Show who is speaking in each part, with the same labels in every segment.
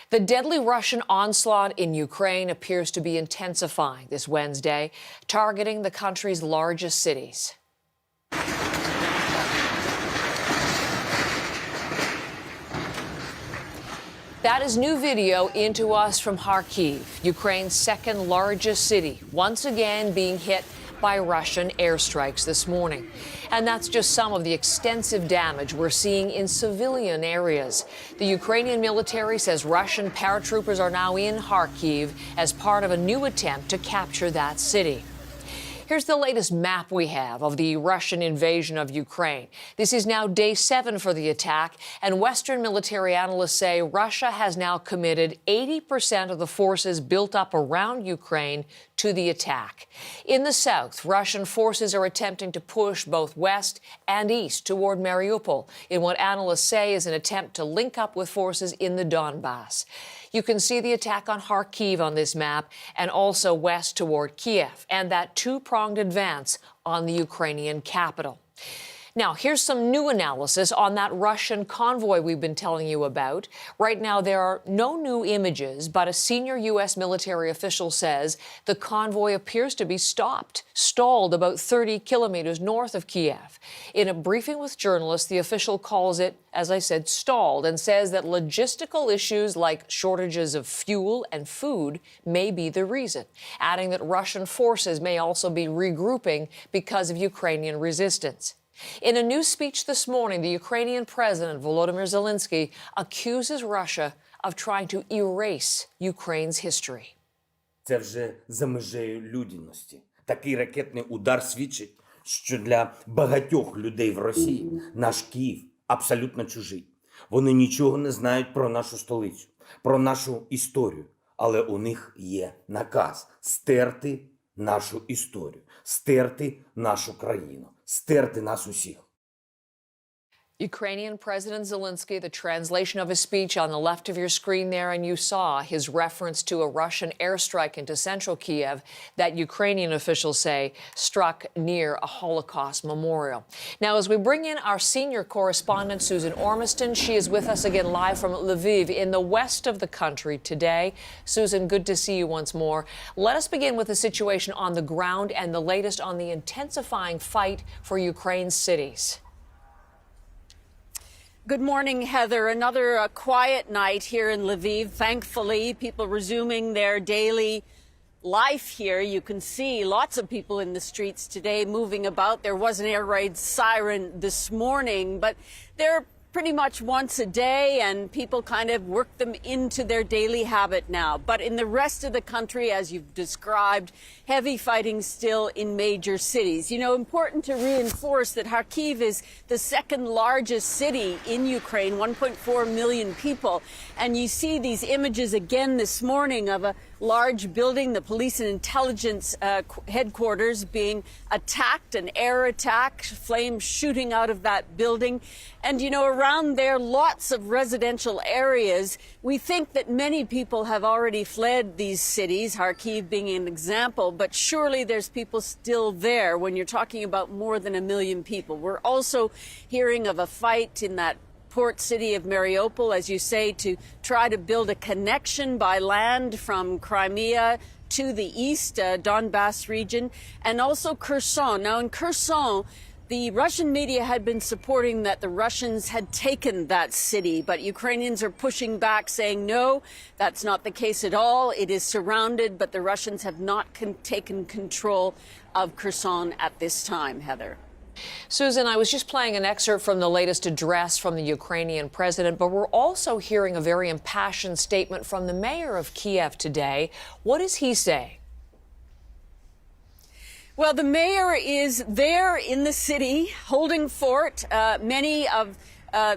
Speaker 1: The deadly Russian onslaught in Ukraine appears to be intensifying this Wednesday, targeting the country's largest cities. That is new video into us from Kharkiv, Ukraine's second largest city, once again being hit by Russian airstrikes this morning. And that's just some of the extensive damage we're seeing in civilian areas. The Ukrainian military says Russian paratroopers are now in Kharkiv as part of a new attempt to capture that city. Here's the latest map we have of the Russian invasion of Ukraine. This is now day 7 for the attack, and Western military analysts say Russia has now committed 80% of the forces built up around Ukraine to the attack. In the south, Russian forces are attempting to push both west and east toward Mariupol in what analysts say is an attempt to link up with forces in the Donbass. You can see the attack on Kharkiv on this map and also west toward Kiev and that two-pronged advance on the Ukrainian capital. Now, here's some new analysis on that Russian convoy we've been telling you about. Right now, there are no new images, but a senior U.S. military official says the convoy appears to be stalled about 30 kilometers north of Kiev. In a briefing with journalists, the official calls it, as I said, stalled, and says that logistical issues like shortages of fuel and food may be the reason, adding that Russian forces may also be regrouping because of Ukrainian resistance. In a new speech this morning, the Ukrainian president, Volodymyr Zelensky, accuses Russia of trying to erase Ukraine's history.
Speaker 2: Це вже за межею людяності. Такий ракетний удар свідчить, що для багатьох людей в Росії наш Київ абсолютно чужий. Вони нічого не знають про нашу столицю, про нашу історію. Але у них є наказ стерти нашу історію, стерти нашу країну, стерти нас усіх.
Speaker 1: Ukrainian President Zelensky, the translation of his speech on the left of your screen there, and you saw his reference to a Russian airstrike into central Kiev that Ukrainian officials say struck near a Holocaust memorial. Now, as we bring in our senior correspondent, Susan Ormiston, she is with us again live from Lviv in the west of the country today. Susan, good to see you once more. Let us begin with the situation on the ground and the latest on the intensifying fight for Ukraine's cities.
Speaker 3: Good morning, Heather. Another quiet night here in Lviv. Thankfully, people resuming their daily life here. You can see lots of people in the streets today moving about. There was an air raid siren this morning, but they're pretty much once a day, and people kind of work them into their daily habit now. But in the rest of the country, as you've described, heavy fighting still in major cities. You know, important to reinforce that Kharkiv is the second largest city in Ukraine, 1.4 million people. And you see these images again this morning of a large building, the police and intelligence headquarters, being attacked, an air attack, flames shooting out of that building. And, you know, around there, lots of residential areas. We think that many people have already fled these cities, Kharkiv being an example, but surely there's people still there when you're talking about more than 1 million people. We're also hearing of a fight in that port city of Mariupol, as you say, to try to build a connection by land from Crimea to the east, Donbass region, and also Kherson. Now, in Kherson, the Russian media had been supporting that the Russians had taken that city, but Ukrainians are pushing back, saying, no, that's not the case at all. It is surrounded, but the Russians have not taken control of Kherson at this time, Heather.
Speaker 1: Susan, I was just playing an excerpt from the latest address from the Ukrainian president, but we're also hearing a very impassioned statement from the mayor of Kiev today. What does he say?
Speaker 3: Well, the mayor is there in the city holding fort. Many of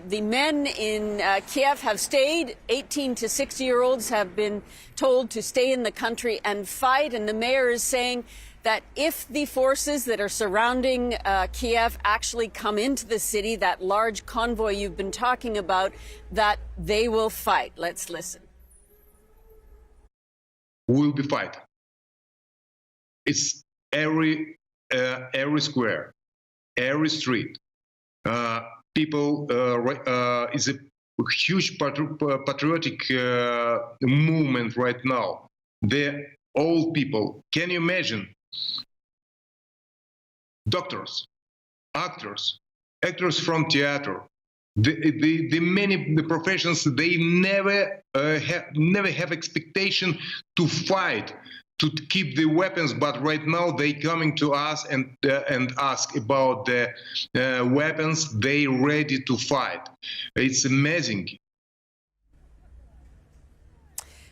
Speaker 3: the men in Kiev have stayed. 18 to 60-year-olds have been told to stay in the country and fight. And the mayor is saying that if the forces that are surrounding Kiev actually come into the city, that large convoy you've been talking about, that they will fight. Let's listen.
Speaker 4: We will be fight. It's every square, every street. People is huge patriotic movement right now. The old people. Can you imagine? Doctors, actors from theater, the many the professions, they never have expectation to fight, to keep the weapons, but right now they coming to us and ask about the weapons. They ready to fight. It's amazing.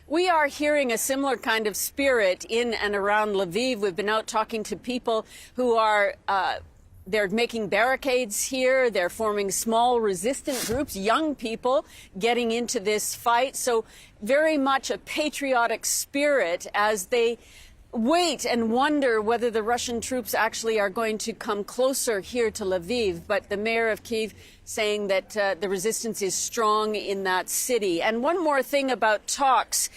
Speaker 3: We are hearing a similar kind of spirit in and around Lviv. We've been out talking to people who are they're making barricades here. They're forming small resistant groups, young people getting into this fight. So very much a patriotic spirit as they wait and wonder whether the Russian troops actually are going to come closer here to Lviv. But the mayor of Kyiv saying that the resistance is strong in that city. And one more thing about talks.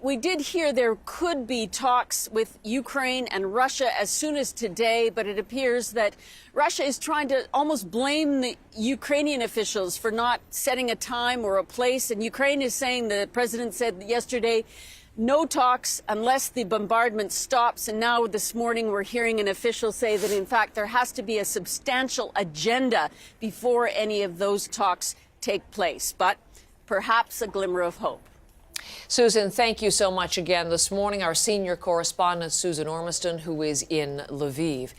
Speaker 3: We did hear there could be talks with Ukraine and Russia as soon as today, but it appears that Russia is trying to almost blame the Ukrainian officials for not setting a time or a place. And Ukraine is saying, the president said yesterday, no talks unless the bombardment stops. And now this morning we're hearing an official say that, in fact, there has to be a substantial agenda before any of those talks take place. But perhaps a glimmer of hope.
Speaker 1: Susan, thank you so much again this morning. Our senior correspondent, Susan Ormiston, who is in Lviv.